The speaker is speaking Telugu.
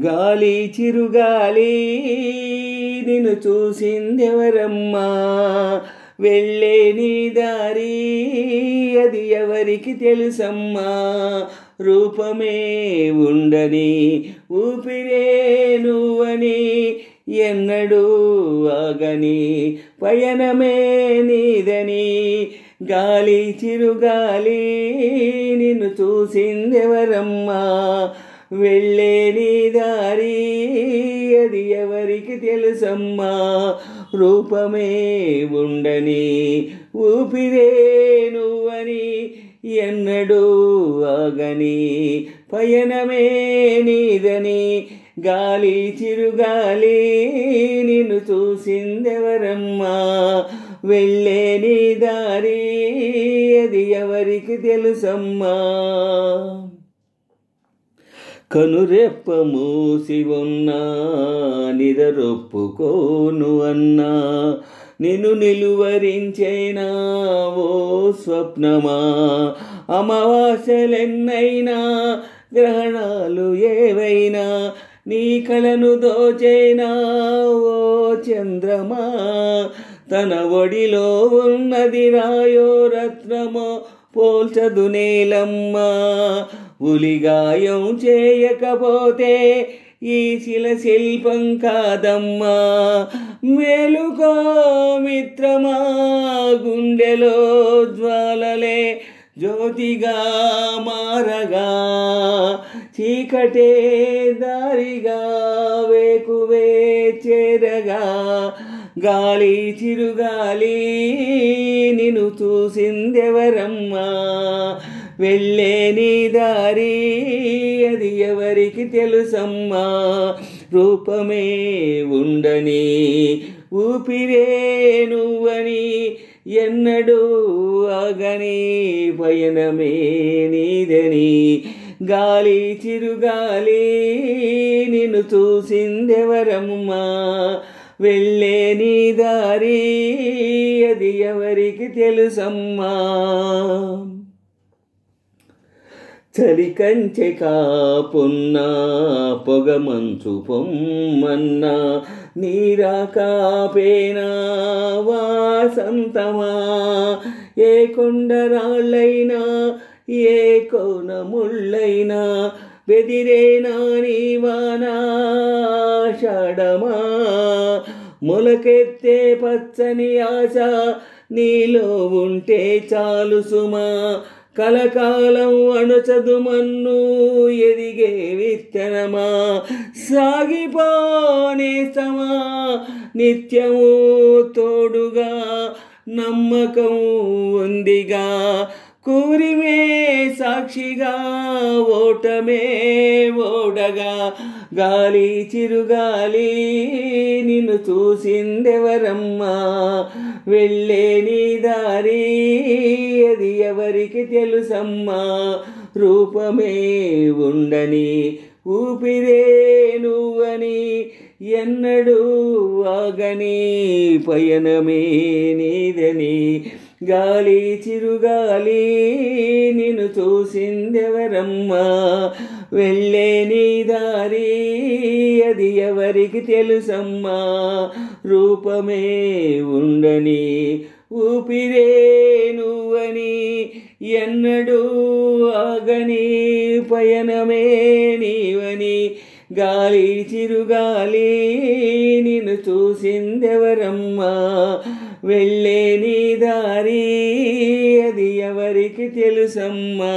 గాలి చిరుగాలి నిన్ను చూసిందెవరమ్మా, వెళ్ళే నీ దారి అది ఎవరికి తెలుసమ్మా. రూపమే ఉండని ఊపిరే నువ్వని, ఎన్నడూ ఆగని పయనమే నీదని. గాలి చిరుగాలి నిన్ను చూసిందెవరమ్మా, వెళ్ళే నీ దారి అది ఎవరికి తెలుసమ్మా. రూపమే ఉండని ఊపిరే నువ్వని, ఎన్నడూ ఆగని పయనమే నీదని. గాలి చిరుగాలి నిన్ను చూసిందెవరమ్మా, వెళ్ళే నీ దారి అది ఎవరికి తెలుసమ్మా. కనురెప్ప మూసి ఉన్నా నిదరొప్పుకోను అన్నా, నిన్ను నిలువరించేనా ఓ స్వప్నమా. అమావాస్యలెన్నైనా గ్రహణాలు ఏవైనా, నీ కళను దోచేనా ఓ చంద్రమా. తన ఒడిలో ఉన్నది రాయో రత్నమో పోల్చదు నేలమ్మా. ఉలిగాయం చేయకపోతే ఈ శిల్పం కాదమ్మా. మేలుకో మిత్రమా, గుండెలో జ్వాలలే జ్యోతిగా మారగా, చీకటే దారిగా వేకువే చేరగా. గాలి చిరుగాలి నిన్ను చూసిందెవరమ్మా, వెళ్ళే నీ దారి అది ఎవరికి తెలుసమ్మా. రూపమే ఉండని ఊపిరే నువ్వని, ఎన్నడూ ఆగని పయనమే నీదని. గాలి చిరుగాలి నిన్ను చూసిందెవరమ్మా, వెళ్ళే నీ దారి అది ఎవరికి తెలుసమ్మా. చలి కంచె కాపున్నా పొగమంచు పొమ్మన్నా, నీరాకాపేనా వాసంతమా. ఏ కొండరాళ్ళైనా ఏ కోన ముళ్ళైనా, బెదిరేనా నీ వానాషాఢమా. మొలకెత్తే పచ్చని ఆశ నీలో ఉంటే చాలు సుమా. కలకాలం అణచదు మన్ను ఎదిగే విత్తనమా. సాగిపోనేస్తమా నిత్యము తోడుగా, నమ్మకం ఉందిగా కూరిమే సాక్షిగా, ఓటమే ఓడగా. గాలి చిరుగాలి నిన్ను చూసిందెవరమ్మా, వెళ్ళే నీ దారి అది ఎవరికి తెలుసమ్మా. రూపమే ఉండని ఊపిరే నువ్వని, ఎన్నడూ ఆగని పయనమే నీదని. గాలి చిరుగాలి నిన్ను చూసిందెవరమ్మా, వెళ్ళే నీ దారి అది ఎవరికి తెలుసమ్మా. రూపమే ఉండని ఊపిరే నువ్వని, ఎన్నడూ ఆగని పయనమే నీవని. గాలి చిరుగాలి నిన్ను చూసిందెవరమ్మా, వెళ్ళే నీ దారి అది ఎవరికి తెలుసమ్మా.